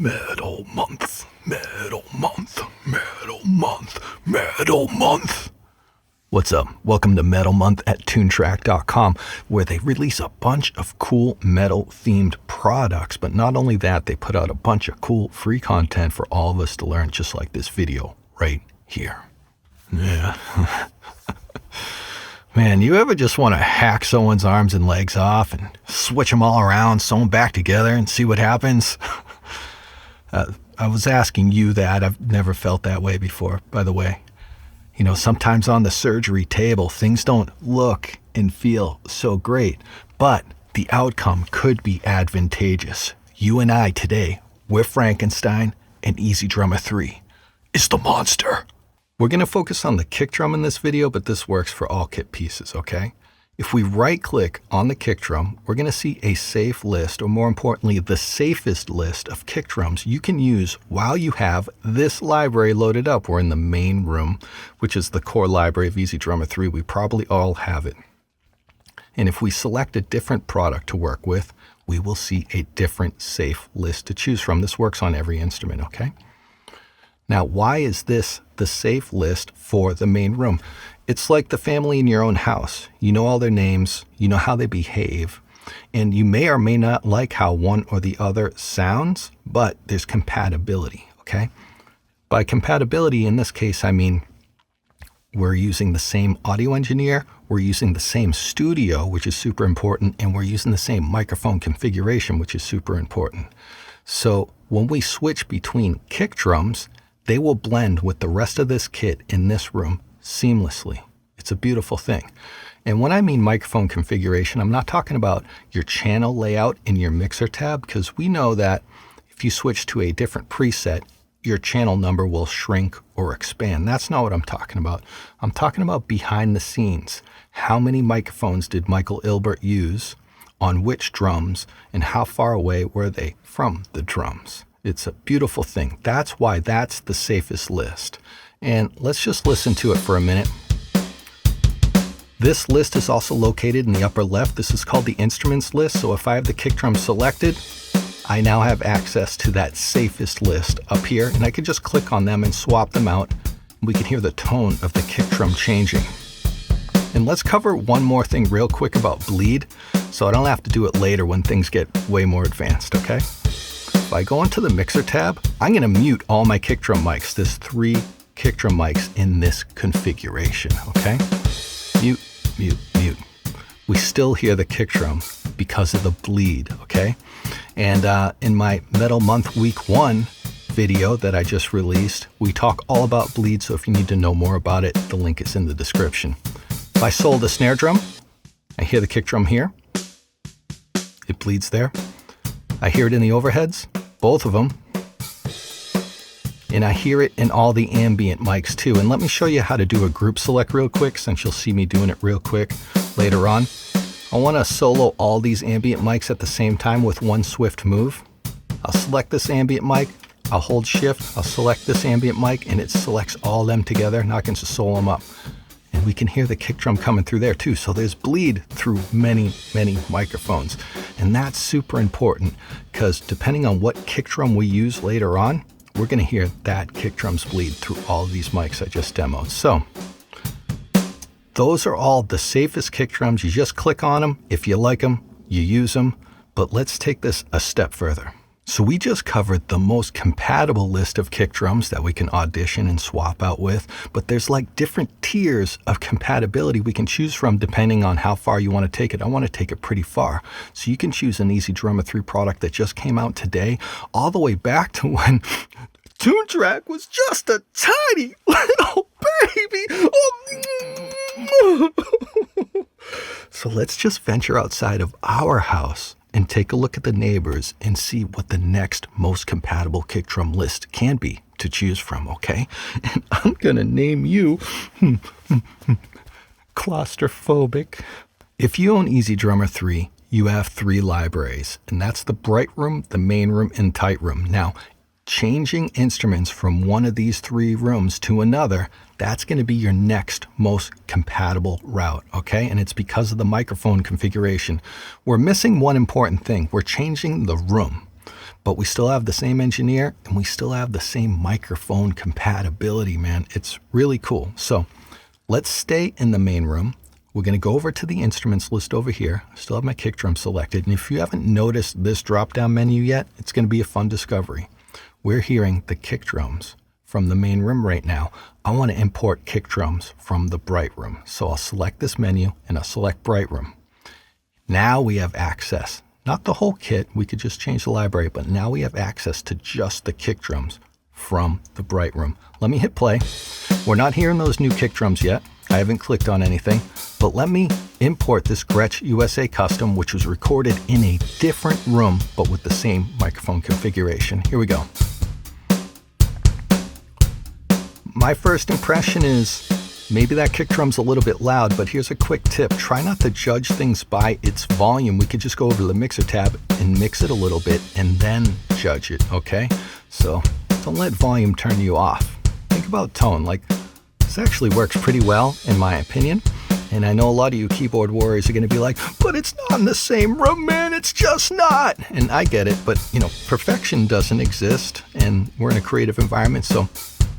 Metal month, metal month, metal month, metal month. What's up? Welcome to Metal Month at Toontrack.com, where they release a bunch of cool metal-themed products. But not only that, they put out a bunch of cool free content for all of us to learn, just like this video right here. Yeah. Man, you ever just want to hack someone's arms and legs off and switch them all around, sew them back together and see what happens? I was asking you that. I've never felt that way before, by the way. You know, sometimes on the surgery table, things don't look and feel so great, but the outcome could be advantageous. You and I today, we're Frankenstein, and EZdrummer 3 is the monster. We're going to focus on the kick drum in this video, but this works for all kit pieces, okay? If we right-click on the kick drum, we're going to see a safe list, or more importantly, the safest list of kick drums you can use while you have this library loaded up. We're in the main room, which is the core library of EZdrummer 3. We probably all have it. And if we select a different product to work with, we will see a different safe list to choose from. This works on every instrument, okay? Now, why is this the safe list for the main room? It's like the family in your own house. You know all their names, you know how they behave, and you may or may not like how one or the other sounds, but there's compatibility, okay? By compatibility, in this case, I mean we're using the same audio engineer, we're using the same studio, which is super important, and we're using the same microphone configuration, which is super important. So when we switch between kick drums, they will blend with the rest of this kit in this room seamlessly. It's a beautiful thing. And when I mean microphone configuration, I'm not talking about your channel layout in your mixer tab, because we know that if you switch to a different preset, your channel number will shrink or expand. That's not what I'm talking about. I'm talking about behind the scenes. How many microphones did 𝗪𝗘𝗘𝗧 use on which drums, and how far away were they from the drums? It's a beautiful thing. That's why that's the safest list. And let's just listen to it for a minute. This list is also located in the upper left. This is called the instruments list. So if I have the kick drum selected, I now have access to that safest list up here, and I can just click on them and swap them out. We can hear the tone of the kick drum changing. And let's cover one more thing real quick about bleed, so I don't have to do it later when things get way more advanced, okay? If I go into the mixer tab, I'm gonna mute all my kick drum mics. There's 3 kick drum mics in this configuration, okay? Mute, mute, mute. We still hear the kick drum because of the bleed, okay? And in my Metal Month Week 1 video that I just released, we talk all about bleed, so if you need to know more about it, the link is in the description. If I solo the snare drum, I hear the kick drum here. It bleeds there. I hear it in the overheads, both of them. And I hear it in all the ambient mics too. And let me show you how to do a group select real quick, since you'll see me doing it real quick later on. I want to solo all these ambient mics at the same time with one swift move. I'll select this ambient mic, I'll hold shift, I'll select this ambient mic, and it selects all of them together. Now I can just solo them up. And we can hear the kick drum coming through there too. So there's bleed through many, many microphones. And that's super important, because depending on what kick drum we use later on, we're going to hear that kick drum's bleed through all of these mics I just demoed. So those are all the safest kick drums. You just click on them. If you like them, you use them. But let's take this a step further. So we just covered the most compatible list of kick drums that we can audition and swap out with, but there's like different tiers of compatibility we can choose from depending on how far you want to take it. I want to take it pretty far. So you can choose an EZdrummer 3 product that just came out today, all the way back to when Toontrack was just a tiny little baby. Oh. So let's just venture outside of our house and take a look at the neighbors and see what the next most compatible kick drum list can be to choose from, okay? And I'm gonna name you claustrophobic. If you own EZdrummer 3, you have 3 libraries, and that's the bright room, the main room, and tight room. Now, changing instruments from one of these 3 rooms to another, that's going to be your next most compatible route, okay? And it's because of the microphone configuration. We're missing one important thing. We're changing the room. but we still have the same engineer and we still have the same microphone compatibility, man. It's really cool. So let's stay in the main room. We're going to go over to the instruments list over here. I still have my kick drum selected. And if you haven't noticed this drop-down menu yet, it's going to be a fun discovery. We're hearing the kick drums from the main room right now. I want to import kick drums from the bright room. So I'll select this menu and I'll select bright room. Now we have access. Not the whole kit, we could just change the library, but now we have access to just the kick drums from the bright room. Let me hit play. We're not hearing those new kick drums yet. I haven't clicked on anything, but let me import this Gretsch USA custom, which was recorded in a different room, but with the same microphone configuration. Here we go. My first impression is maybe that kick drum's a little bit loud, but here's a quick tip. Try not to judge things by its volume. We could just go over to the mixer tab and mix it a little bit and then judge it, okay? So don't let volume turn you off. Think about tone. Like, this actually works pretty well, in my opinion. And I know a lot of you keyboard warriors are going to be like, but it's not in the same room, man. It's just not. And I get it, but you know, perfection doesn't exist and we're in a creative environment. So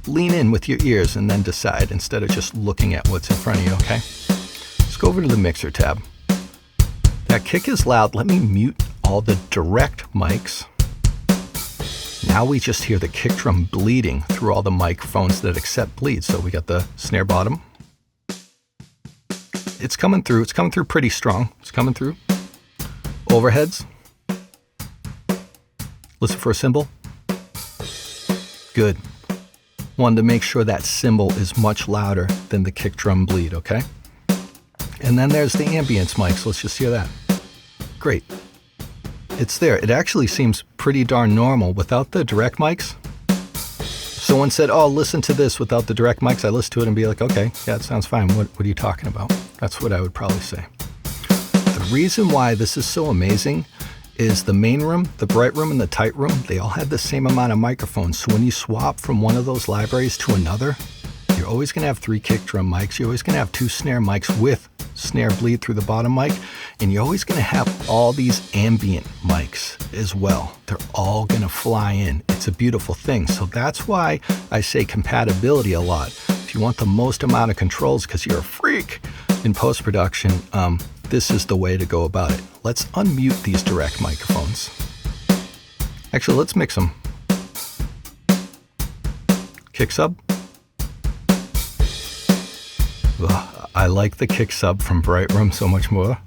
lean in with your ears and then decide instead of just looking at what's in front of you, okay? Let's go over to the mixer tab. That kick is loud. Let me mute all the direct mics. Now we just hear the kick drum bleeding through all the microphones that accept bleed. So we got the snare bottom. It's coming through. It's coming through pretty strong. It's coming through. Overheads. Listen for a cymbal. Good. Wanted to make sure that cymbal is much louder than the kick drum bleed, okay? And then there's the ambience mics. Let's just hear that. Great. It's there. It actually seems pretty darn normal without the direct mics. Someone said, oh, listen to this without the direct mics. I listen to it and be like, okay, yeah, it sounds fine. What are you talking about? That's what I would probably say. The reason why this is so amazing is the main room, the bright room, and the tight room, they all had the same amount of microphones. So when you swap from one of those libraries to another, you're always going to have 3 kick drum mics. You're always going to have 2 snare mics with snare bleed through the bottom mic. And you're always going to have all these ambient mics as well. They're all going to fly in. It's a beautiful thing. So that's why I say compatibility a lot. If you want the most amount of controls because you're a freak in post-production, this is the way to go about it. Let's unmute these direct microphones. Actually, let's mix them. Kick sub. Ugh, I like the kick sub from Bright Room so much more.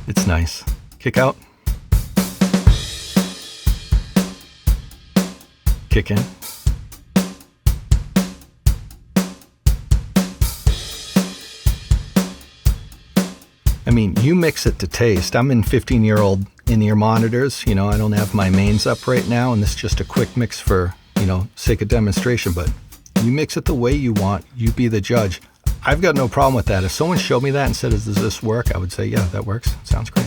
It's nice. Kick out. Kick in. I mean, you mix it to taste. I'm in 15-year-old in-ear monitors. You know, I don't have my mains up right now, and this is just a quick mix for, you know, sake of demonstration. But you mix it the way you want. You be the judge. I've got no problem with that. If someone showed me that and said, does this work? I would say, yeah, that works. Sounds great.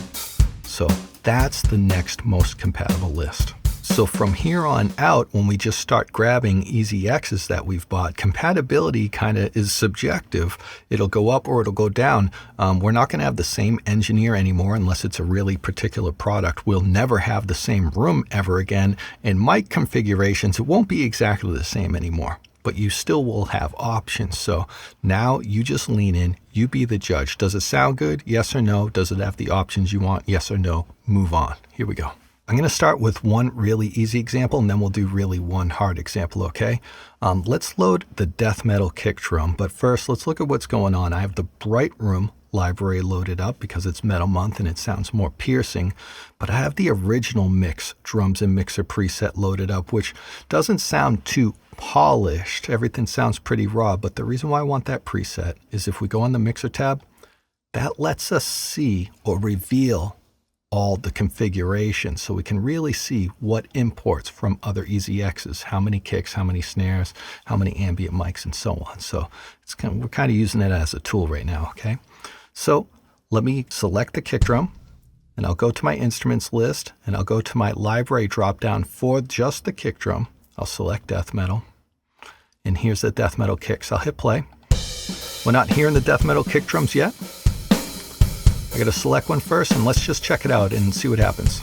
So that's the next most compatible list. So from here on out, when we just start grabbing EZXs that we've bought, compatibility kind of is subjective. It'll go up or it'll go down. We're not going to have the same engineer anymore unless it's a really particular product. We'll never have the same room ever again. And mic configurations, it won't be exactly the same anymore, but you still will have options. So now you just lean in, you be the judge. Does it sound good? Yes or no? Does it have the options you want? Yes or no? Move on. Here we go. I'm going to start with one really easy example, and then we'll do really one hard example, okay? Let's load the death metal kick drum, but first let's look at what's going on. I have the Bright Room library loaded up because it's Metal Month and it sounds more piercing, but I have the original mix drums and mixer preset loaded up, which doesn't sound too polished. Everything sounds pretty raw, but the reason why I want that preset is if we go on the mixer tab, that lets us see or reveal all the configurations, so we can really see what imports from other EZXs, how many kicks, how many snares, how many ambient mics, and so on. So we're kind of using it as a tool right now, okay? So let me select the kick drum, and I'll go to my instruments list, and I'll go to my library dropdown for just the kick drum. I'll select death metal, and here's the death metal kicks. I'll hit play. We're not hearing the death metal kick drums yet. I got to select one first, and let's just check it out and see what happens.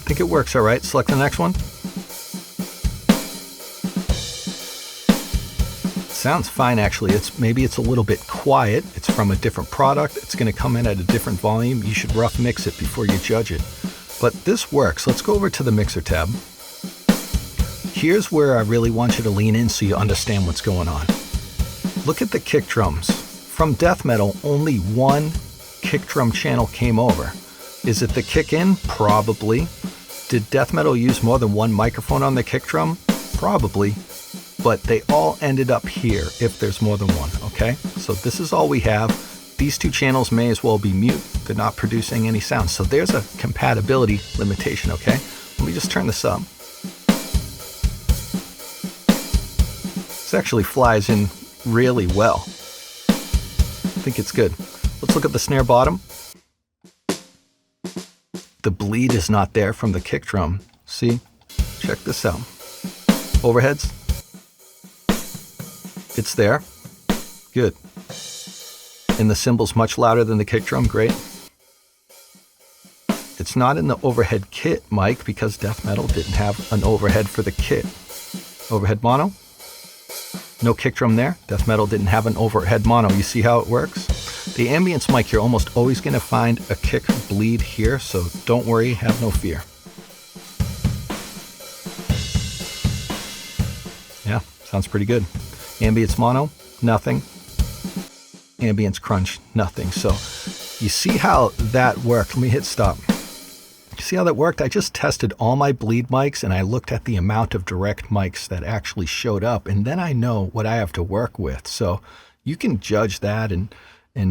think it works all right. Select the next one. Sounds fine, actually. Maybe it's a little bit quiet. It's from a different product. It's going to come in at a different volume. You should rough mix it before you judge it. But this works. Let's go over to the mixer tab. Here's where I really want you to lean in so you understand what's going on. Look at the kick drums. From death metal, only one kick drum channel came over. Is it the kick in? Probably. Did death metal use more than one microphone on the kick drum? Probably. But they all ended up here if there's more than one, okay? So this is all we have. These two channels may as well be mute. They're not producing any sound. So there's a compatibility limitation, okay? Let me just turn this up. This actually flies in really well. I think it's good. Let's look at the snare bottom. The bleed is not there from the kick drum. See? Check this out. Overheads. It's there. Good. And the cymbal's much louder than the kick drum. Great. It's not in the overhead kit mic because death metal didn't have an overhead for the kit. Overhead mono. No kick drum there. Death metal didn't have an overhead mono. You see how it works? The ambience mic, you're almost always going to find a kick bleed here, so don't worry, have no fear. Yeah, sounds pretty good. Ambience mono, nothing. Ambience crunch, nothing. So you see how that worked. Let me hit stop. You see how that worked? I just tested all my bleed mics and I looked at the amount of direct mics that actually showed up, and then I know what I have to work with. So you can judge that and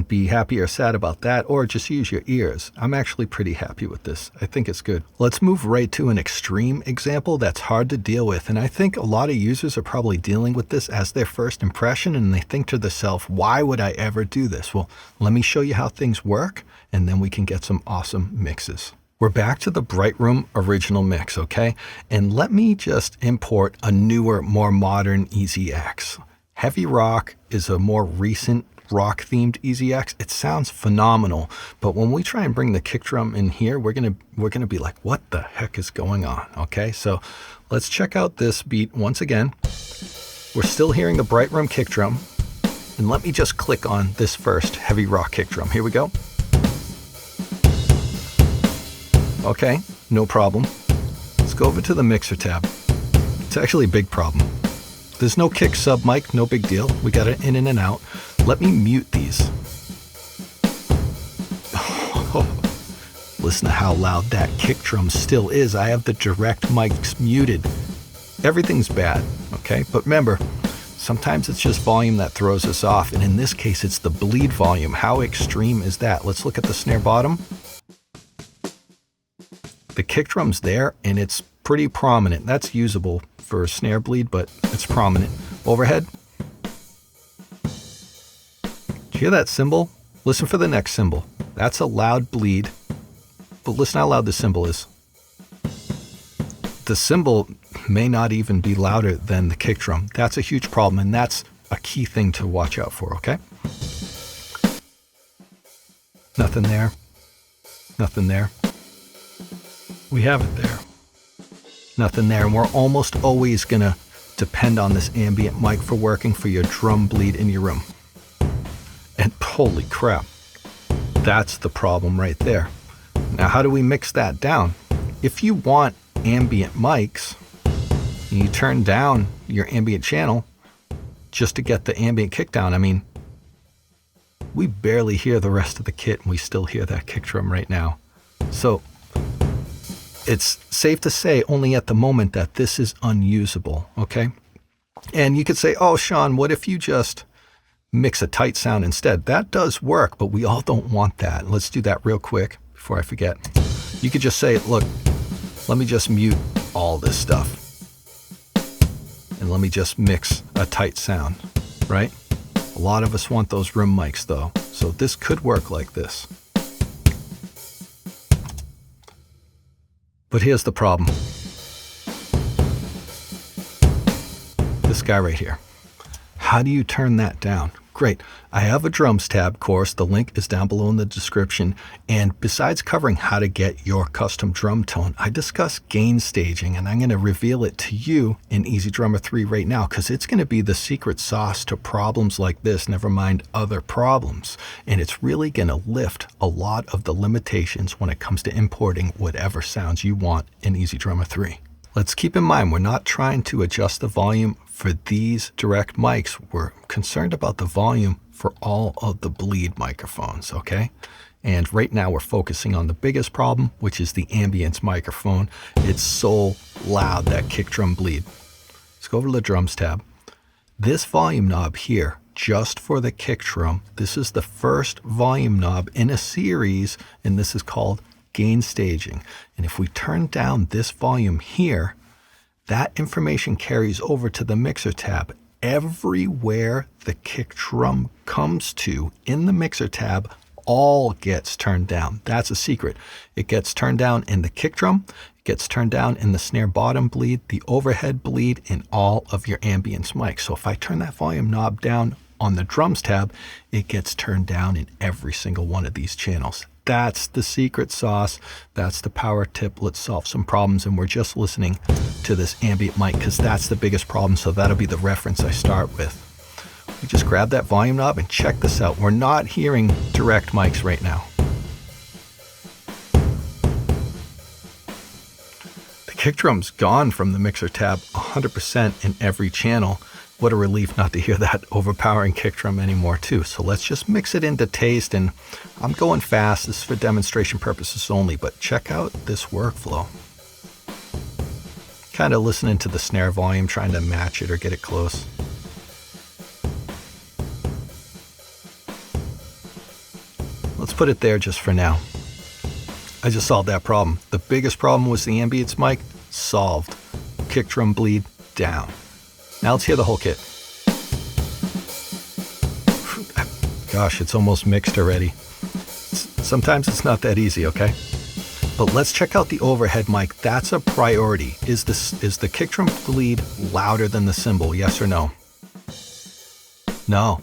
be happy or sad about that, or just use your ears. I'm actually pretty happy with this. I think it's good. Let's move right to an extreme example that's hard to deal with. And I think a lot of users are probably dealing with this as their first impression, and they think to themselves, why would I ever do this? Well, let me show you how things work, and then we can get some awesome mixes. We're back to the Bright Room original mix, okay? And let me just import a newer, more modern EZX. Heavy Rock is a more recent rock-themed EZX. It sounds phenomenal, but when we try and bring the kick drum in here, we're gonna be like, what the heck is going on? Okay, so let's check out this beat once again. We're still hearing the Bright Room kick drum, and let me just click on this first Heavy Rock kick drum. Here we go. Okay, no problem. Let's go over to the mixer tab. It's actually a big problem. There's no kick sub mic, no big deal. We got it in and out. Let me mute these. Listen to how loud that kick drum still is. I have the direct mics muted. Everything's bad, okay? But remember, sometimes it's just volume that throws us off. And in this case, it's the bleed volume. How extreme is that? Let's look at the snare bottom. The kick drum's there, and it's pretty prominent. That's usable for a snare bleed, but it's prominent. Overhead. Do you hear that cymbal? Listen for the next cymbal. That's a loud bleed, but listen how loud the cymbal is. The cymbal may not even be louder than the kick drum. That's a huge problem, and that's a key thing to watch out for, okay? Nothing there. Nothing there. We have it there. Nothing there. And we're almost always going to depend on this ambient mic for working for your drum bleed in your room. And holy crap, that's the problem right there. Now, how do we mix that down? If you want ambient mics, and you turn down your ambient channel just to get the ambient kick down, I mean, we barely hear the rest of the kit, and we still hear that kick drum right now. So it's safe to say only at the moment that this is unusable, okay? And you could say, oh, Sean, what if you just mix a tight sound instead? That does work, but we all don't want that. Let's do that real quick before I forget. You could just say, look, let me just mute all this stuff. And let me just mix a tight sound, right? A lot of us want those room mics though. So this could work like this. But here's the problem. This guy right here. How do you turn that down? Great. I have a drums tab course. The link is down below in the description. And besides covering how to get your custom drum tone, I discuss gain staging, and I'm going to reveal it to you in EZdrummer 3 right now because it's going to be the secret sauce to problems like this, never mind other problems. And it's really going to lift a lot of the limitations when it comes to importing whatever sounds you want in EZdrummer 3. Let's keep in mind, we're not trying to adjust the volume for these direct mics. We're concerned about the volume for all of the bleed microphones, okay? And right now we're focusing on the biggest problem, which is the ambience microphone. It's so loud, that kick drum bleed. Let's go over to the drums tab. This volume knob here, just for the kick drum, this is the first volume knob in a series, and this is called gain staging. And if we turn down this volume here, that information carries over to the mixer tab. Everywhere the kick drum comes to in the mixer tab, all gets turned down. That's a secret. It gets turned down in the kick drum, it gets turned down in the snare bottom bleed, the overhead bleed, and all of your ambience mics. So if I turn that volume knob down on the drums tab, it gets turned down in every single one of these channels. That's the secret sauce. That's the power tip. Let's solve some problems. And we're just listening to this ambient mic because that's the biggest problem. So that'll be the reference I start with. We just grab that volume knob and check this out. We're not hearing direct mics right now. The kick drum's gone from the mixer tab 100% in every channel. What a relief not to hear that overpowering kick drum anymore too. So let's just mix it into taste, and I'm going fast. This is for demonstration purposes only, but check out this workflow. Kind of listening to the snare volume, trying to match it or get it close. Let's put it there just for now. I just solved that problem. The biggest problem was the ambience mic. Solved. Kick drum bleed down. Now let's hear the whole kit. Gosh, it's almost mixed already. Sometimes it's not that easy, okay? But let's check out the overhead mic. That's a priority. Is the kick drum bleed louder than the cymbal? Yes or no? No.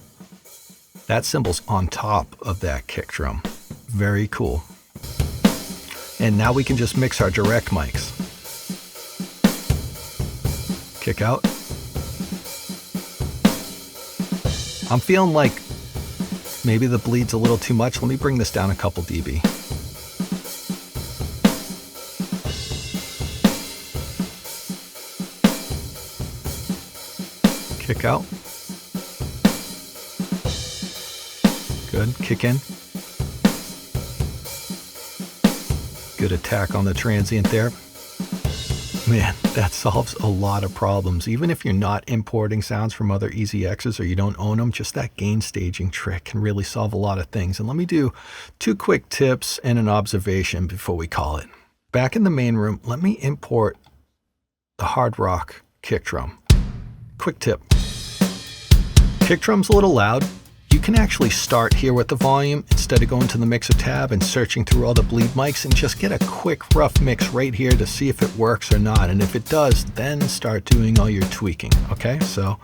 That cymbal's on top of that kick drum. Very cool. And now we can just mix our direct mics. Kick out. I'm feeling like maybe the bleed's a little too much. Let me bring this down a couple dB. Kick out. Good. Kick in. Good attack on the transient there. Man, that solves a lot of problems. Even if you're not importing sounds from other EZXs or you don't own them, just that gain staging trick can really solve a lot of things. And let me do 2 quick tips and an observation before we call it. Back in the main room, let me import the hard rock kick drum. Quick tip. Kick drum's a little loud. You can actually start here with the volume instead of going to the mixer tab and searching through all the bleed mics, and just get a quick rough mix right here to see if it works or not. And if it does, then start doing all your tweaking. Okay, so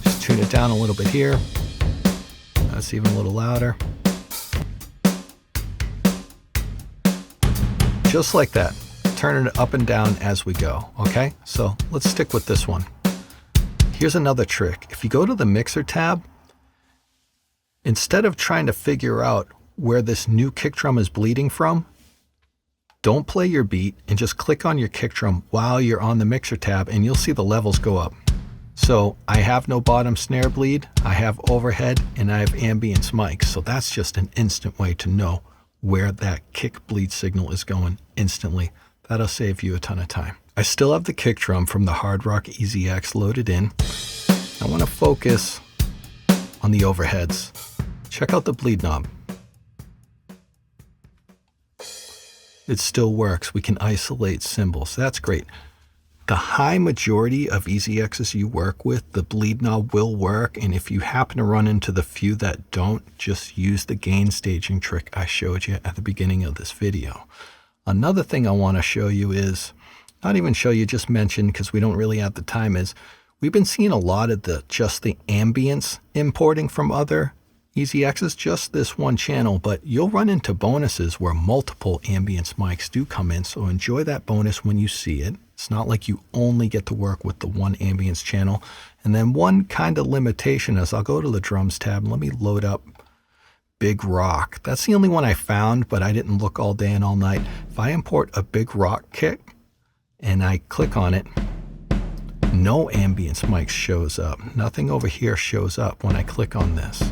just tune it down a little bit here. That's even a little louder. Just like that. Turning it up and down as we go. Okay, so let's stick with this one. Here's another trick. If you go to the mixer tab, instead of trying to figure out where this new kick drum is bleeding from, don't play your beat and just click on your kick drum while you're on the mixer tab, and you'll see the levels go up. So I have no bottom snare bleed, I have overhead, and I have ambience mics. So that's just an instant way to know where that kick bleed signal is going instantly. That'll save you a ton of time. I still have the kick drum from the Hard Rock EZX loaded in. I want to focus on the overheads. Check out the bleed knob. It still works. We can isolate cymbals. That's great. The high majority of EZXs you work with, the bleed knob will work. And if you happen to run into the few that don't, just use the gain staging trick I showed you at the beginning of this video. Another thing I want to show you is, not even show you, just mention because we don't really have the time, is We've been seeing a lot of just the ambience importing from other EZXs, just this one channel, but you'll run into bonuses where multiple ambience mics do come in, so enjoy that bonus when you see it. It's not like you only get to work with the one ambience channel. And then one kind of limitation is I'll go to the drums tab and let me load up Big Rock. That's the only one I found, but I didn't look all day and all night. If I import a Big Rock kick and I click on it, no ambience mic shows up. Nothing over here shows up when I click on this.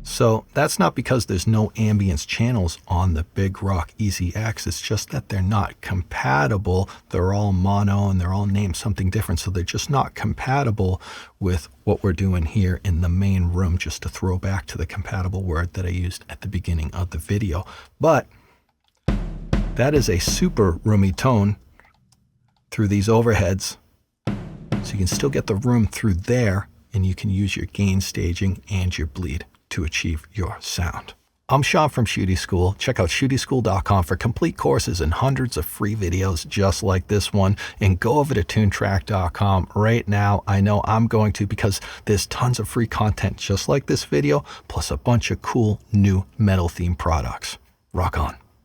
So that's not because there's no ambience channels on the Big Rock EZX. It's just that they're not compatible. They're all mono and they're all named something different. So they're just not compatible with what we're doing here in the main room, just to throw back to the compatible word that I used at the beginning of the video. But that is a super roomy tone through these overheads. So you can still get the room through there, and you can use your gain staging and your bleed to achieve your sound. I'm Sean from Shootie School. Check out ShootieSchool.com for complete courses and hundreds of free videos just like this one. And go over to Toontrack.com right now. I know I'm going to, because there's tons of free content just like this video, plus a bunch of cool new metal themed products. Rock on.